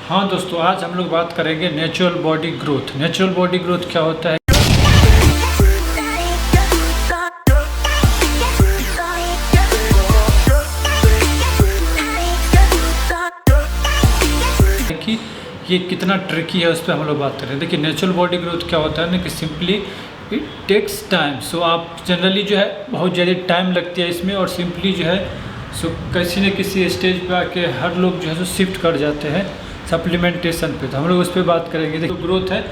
हाँ दोस्तों, आज हम लोग बात करेंगे natural body growth. Natural body growth क्या होता है कि ये कितना ट्रिकी है, उस पर हम लोग बात करें। देखिए, नेचुरल बॉडी ग्रोथ क्या होता है ना कि सिंपली इट टेक्स टाइम। सो आप जनरली जो है बहुत ज़्यादा टाइम लगती है इसमें, और सिंपली जो है सो किसी न किसी स्टेज पे आके हर लोग जो है सो शिफ्ट कर जाते हैं सप्लीमेंटेशन पे। तो हम लोग उस पर बात करेंगे। देखिए, ग्रोथ है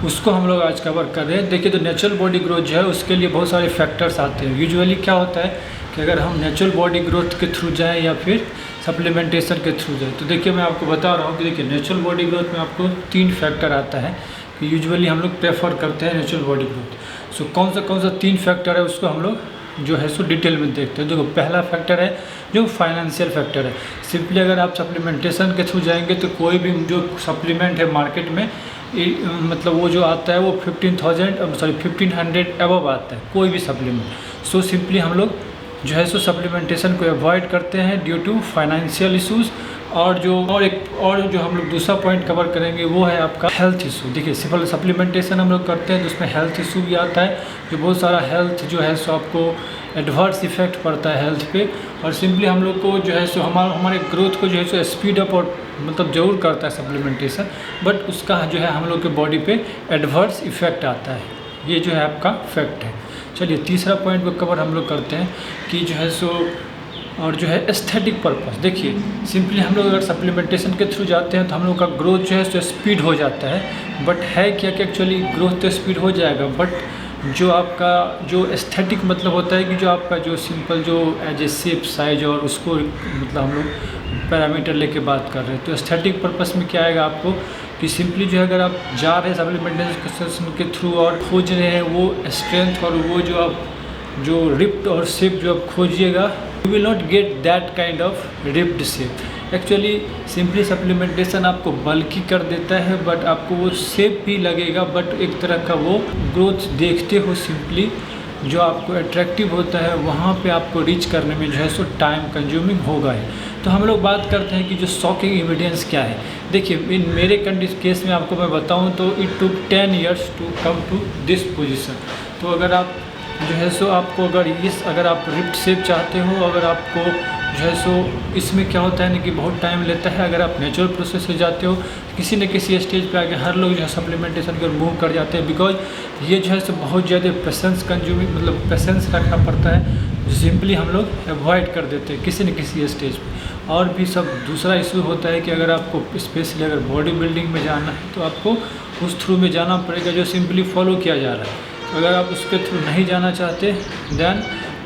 उसको हम लोग आज कवर कर रहे हैं। देखिए, तो नेचुरल बॉडी ग्रोथ जो है उसके लिए बहुत सारे फैक्टर्स आते हैं। यूजुअली क्या होता है कि अगर हम नेचुरल बॉडी ग्रोथ के थ्रू जाएं या फिर सप्लीमेंटेशन के थ्रू जाएं, तो देखिए मैं आपको बता रहा हूँ कि देखिए नेचुरल बॉडी ग्रोथ में आपको 3 फैक्टर आता है कि यूजुअली हम लोग प्रेफर करते हैं नेचुरल बॉडी ग्रोथ। सो कौन सा 3 फैक्टर है उसको हम लोग जो है सो डिटेल में देखते हैं। देखो, पहला फैक्टर है जो फाइनेंशियल फैक्टर है। सिंपली अगर आप सप्लीमेंटेशन के थ्रू जाएंगे तो कोई भी जो सप्लीमेंट है मार्केट में मतलब वो जो आता है वो 1500 अबव आता है, कोई भी सप्लीमेंट। सो सिंपली हम लोग जो है सो सप्लीमेंटेशन को अवॉइड करते हैं ड्यू टू फाइनेंशियल इश्यूज़। और जो हम लोग दूसरा पॉइंट कवर करेंगे वो है आपका हेल्थ इशू। देखिए, सिंपल सप्लीमेंटेशन हम लोग करते हैं तो उसमें हेल्थ इशू भी आता है, जो बहुत सारा हेल्थ जो है सो आपको एडवर्स इफेक्ट पड़ता है हेल्थ पे। और सिंपली हम लोग को जो है सो हमारे ग्रोथ को जो है सो स्पीड अप और मतलब ज़रूर करता है सप्लीमेंटेशन, बट उसका जो है हम लोग के बॉडी पे एडवर्स इफेक्ट आता है। ये जो है आपका फैक्ट है। चलिए, तीसरा पॉइंट को कवर हम लोग करते हैं कि जो है सो और जो है एस्थेटिक पर्पस। देखिए, सिंपली हम लोग अगर सप्लीमेंटेशन के थ्रू जाते हैं तो हम लोग का ग्रोथ जो है सो स्पीड हो जाता है। बट है क्या कि एक्चुअली ग्रोथ तो स्पीड हो जाएगा, बट जो आपका जो एस्थेटिक मतलब होता है कि जो आपका जो सिंपल जो एज ए शेप साइज और उसको मतलब हम लोग पैरामीटर लेके बात कर रहे हैं। तो एस्थेटिक पर्पस में क्या आएगा आपको कि सिंपली जो है अगर आप जा रहे हैं सप्लीमेंटेशन के थ्रू और खोज रहे हैं वो स्ट्रेंथ और वो जो आप जो रिप्ड और शेप जो आप खोजिएगा, you will not get that kind of ripped shape. Actually simply supplementation आपको बल्की कर देता है, बट आपको वो शेप भी लगेगा, बट एक तरह का वो ग्रोथ देखते हो सिंपली जो आपको अट्रैक्टिव होता है वहाँ पे आपको रीच करने में जो है सो टाइम कंज्यूमिंग होगा ही। तो हम लोग बात करते हैं कि जो शॉकिंग एविडेंस क्या है। देखिए, इन मेरे केस में आपको मैं बताऊं तो it took 10 years to come to this position. तो अगर आप जो है सो आपको अगर आप रिप्ड शेप चाहते हो, अगर आपको जो है सो इसमें क्या होता है ना कि बहुत टाइम लेता है। अगर आप नेचुरल प्रोसेस से जाते हो किसी न किसी स्टेज पे आके हर लोग जो है सप्लीमेंटेशन को मूव कर जाते हैं, बिकॉज ये जो है सो बहुत ज़्यादा पेशेंस कंज्यूमिंग मतलब पेशेंस रखना पड़ता है, जो सिंपली हम लोग अवॉइड कर देते हैं किसी न किसी स्टेज पे। और भी सब दूसरा इशू होता है कि अगर आपको स्पेशली अगर बॉडी बिल्डिंग में जाना है तो आपको उस थ्रू में जाना पड़ेगा जो सिंपली फॉलो किया जा रहा है। अगर आप उसके थ्रू नहीं जाना चाहते देन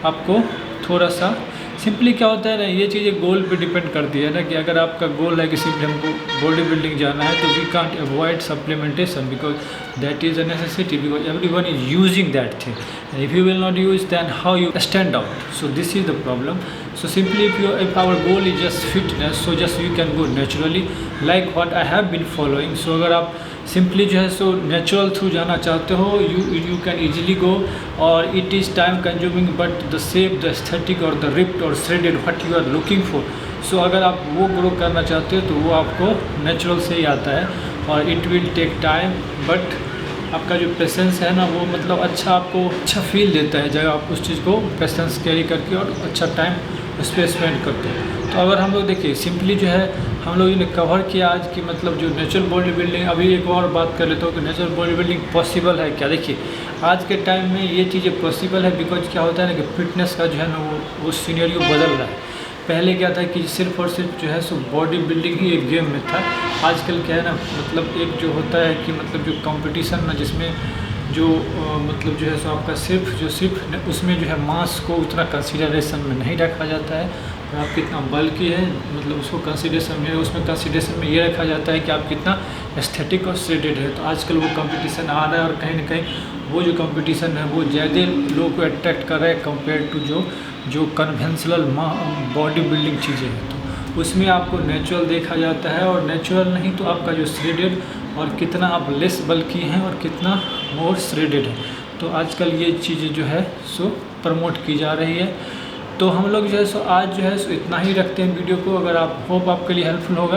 आपको थोड़ा सा सिंपली क्या होता है ना, ये चीज़ें गोल पे डिपेंड करती है ना कि अगर आपका गोल है कि सिंपली हमको बॉडी बिल्डिंग जाना है तो we can't avoid supplementation because that is a necessity, because everyone is using that thing. If you will not use then how you stand out. So this is the problem. So simply if our goal is just fitness, so just you can go naturally like what I have been following. So अगर आप simply जो है so natural through जाना चाहते हो you can easily go, और it is time consuming but the shape the aesthetic और the ripped और shredded what you are looking for. So अगर आप वो ग्रो करना चाहते हो तो वो आपको नेचुरल से ही आता है, और it will take time, but आपका जो पेशेंस है ना वो मतलब आपको अच्छा फील देता है जब आप उस चीज़ को पेशेंस कैरी करके और अच्छा टाइम उस पर स्पेंड करते हैं। तो अगर हम लोग देखिए सिंपली जो है हम लोग ने कवर किया आज की मतलब जो नेचुरल बॉडी बिल्डिंग। अभी एक और बात कर लेता हूँ कि नेचुरल बॉडी बिल्डिंग पॉसिबल है क्या। देखिए, आज के टाइम में ये चीज़ें पॉसिबल है बिकॉज क्या होता है ना कि फिटनेस का जो है ना वो सीनेरियो बदल रहा है। पहले क्या था कि सिर्फ और सिर्फ जो है सो बॉडी बिल्डिंग ही एक गेम में था। आजकल क्या है ना मतलब एक जो होता है कि मतलब जो कंपटीशन ना जिसमें जो मतलब जो है सो आपका सिर्फ उसमें जो है मास को उतना कंसीडरेशन में नहीं रखा जाता है, और आप कितना बल्कि है मतलब उसको कंसीडरेशन में उसमें कंसीडरेशन में ये रखा जाता है कि आप कितना एस्थेटिक और श्रेडेड है। तो आजकल वो कंपटीशन आ रहा है, और कहीं ना कहीं वो जो कंपटीशन है वो ज़्यादा लोगों को अट्रैक्ट कर रहा है कंपेयर टू जो कन्वेंशनल बॉडी बिल्डिंग चीज़ें हैं। तो उसमें आपको नेचुरल देखा जाता है, और नेचुरल नहीं तो आपका जो श्रेडेड और कितना आप लेस बल्कि हैं और कितना मोर श्रेडेड है। तो आजकल ये चीज़ें जो है सो प्रमोट की जा रही है। तो हम लोग जो है सो आज जो है सो इतना ही रखते हैं वीडियो को। अगर आप होप आपके लिए हेल्पफुल होगा।